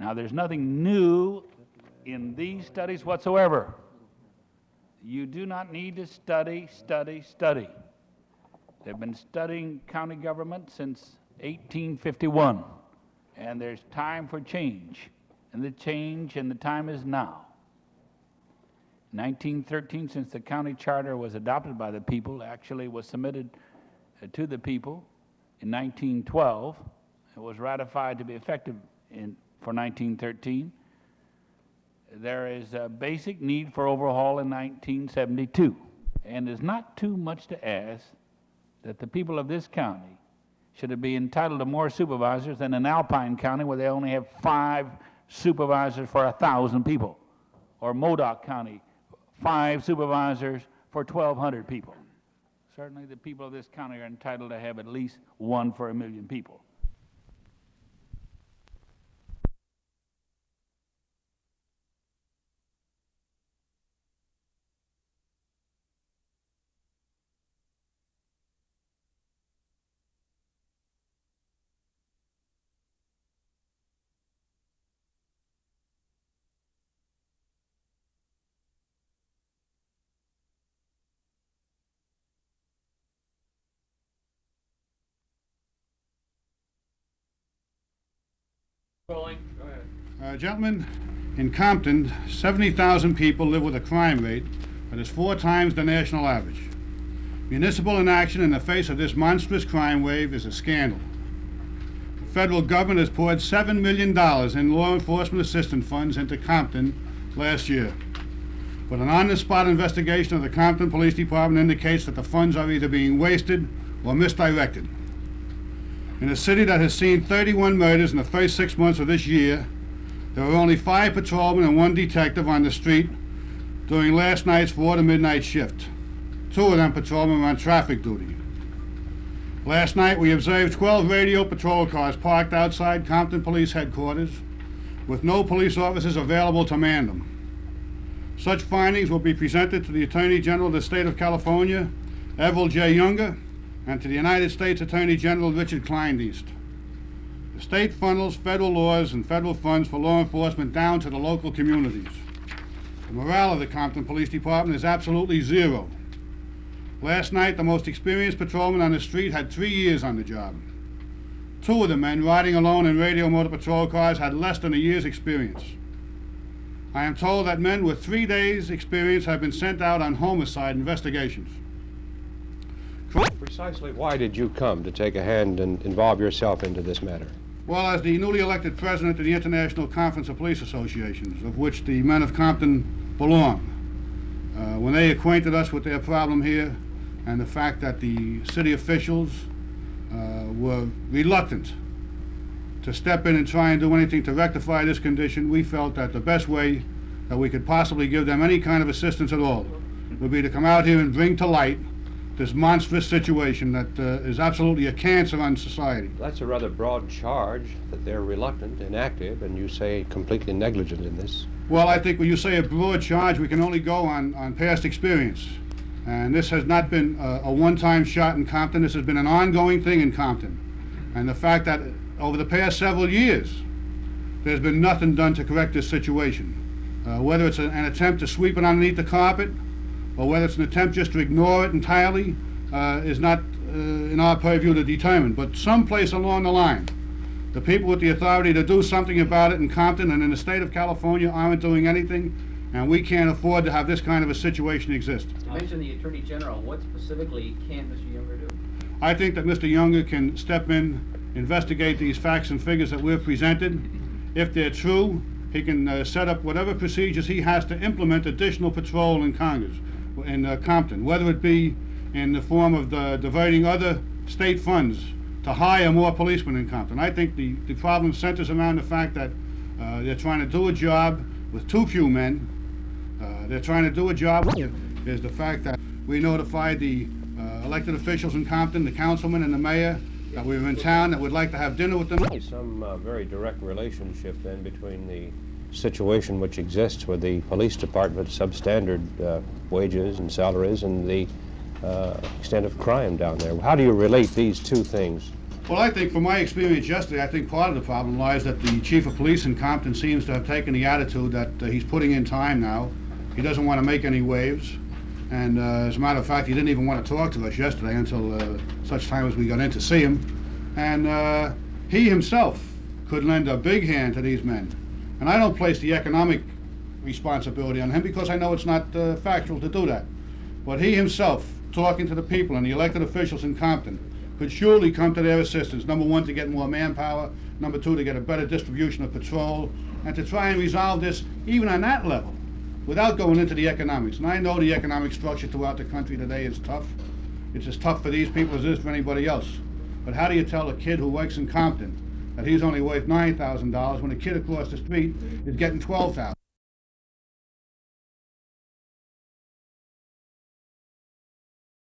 Now, there's nothing new in these studies whatsoever. You do not need to study. They've been studying county government since 1851, and there's time for change, and the time is now. 1913, since the county charter was adopted by the people, actually was submitted to the people in 1912. It was ratified to be effective for 1913. There is a basic need for overhaul in 1972, and it's not too much to ask that the people of this county should be entitled to more supervisors than in Alpine County, where they only have 5 supervisors for 1,000 people, or Modoc County, 5 supervisors for 1,200 people. Certainly the people of this county are entitled to have at least 1 for 1,000,000 people. Rolling. Go ahead. Gentlemen, in Compton, 70,000 people live with a crime rate that is 4 times the national average. Municipal inaction in the face of this monstrous crime wave is a scandal. The federal government has poured $7 million in law enforcement assistance funds into Compton last year. But an on-the-spot investigation of the Compton Police Department indicates that the funds are either being wasted or misdirected. In a city that has seen 31 murders in the first 6 months of this year, there were only 5 patrolmen and 1 detective on the street during last night's 4 to midnight shift. 2 of them patrolmen were on traffic duty. Last night we observed 12 radio patrol cars parked outside Compton Police Headquarters with no police officers available to man them. Such findings will be presented to the Attorney General of the State of California, Evelle J. and to the United States Attorney General Richard Kleindienst. The state funnels federal laws and federal funds for law enforcement down to the local communities. The morale of the Compton Police Department is absolutely zero. Last night, the most experienced patrolman on the street had 3 years on the job. 2 of the men riding alone in radio motor patrol cars had less than a year's experience. I am told that men with 3 days' experience have been sent out on homicide investigations. Precisely why did you come to take a hand and involve yourself into this matter? Well, as the newly elected president of the International Conference of Police Associations, of which the men of Compton belong, when they acquainted us with their problem here and the fact that the city officials were reluctant to step in and try and do anything to rectify this condition, we felt that the best way that we could possibly give them any kind of assistance at all would be to come out here and bring to light this monstrous situation that is absolutely a cancer on society. That's a rather broad charge, that they're reluctant, inactive, and you say completely negligent in this. Well, I think when you say a broad charge, we can only go on past experience. And this has not been a one-time shot in Compton. This has been an ongoing thing in Compton. And the fact that over the past several years, there's been nothing done to correct this situation. Whether it's an attempt to sweep it underneath the carpet, or whether it's an attempt just to ignore it entirely, is not in our purview to determine. But someplace along the line, the people with the authority to do something about it in Compton and in the state of California aren't doing anything, and we can't afford to have this kind of a situation exist. You mentioned the Attorney General. What specifically can Mr. Younger do? I think that Mr. Younger can step in, investigate these facts and figures that we've presented. If they're true, he can set up whatever procedures he has to implement additional patrol in Congress. In Compton, whether it be in the form of diverting other state funds to hire more policemen in Compton. I think the problem centers around the fact that they're trying to do a job with too few men. They're trying to do a job. Is the fact that we notified the elected officials in Compton, the councilman and the mayor, that we were in town, that would like to have dinner with them. Some very direct relationship then between the situation which exists with the police department substandard wages and salaries and the extent of crime down there. How do you relate these two things? Well, I think from my experience yesterday, I think part of the problem lies that the chief of police in Compton seems to have taken the attitude that he's putting in time now. He doesn't want to make any waves. And as a matter of fact, he didn't even want to talk to us yesterday until such time as we got in to see him. And he himself could lend a big hand to these men. And I don't place the economic responsibility on him because I know it's not factual to do that. But he himself, talking to the people and the elected officials in Compton, could surely come to their assistance. Number one, to get more manpower. Number two, to get a better distribution of patrol. And to try and resolve this even on that level without going into the economics. And I know the economic structure throughout the country today is tough. It's as tough for these people as it is for anybody else. But how do you tell a kid who works in Compton that he's only worth $9,000 when a kid across the street is getting $12,000?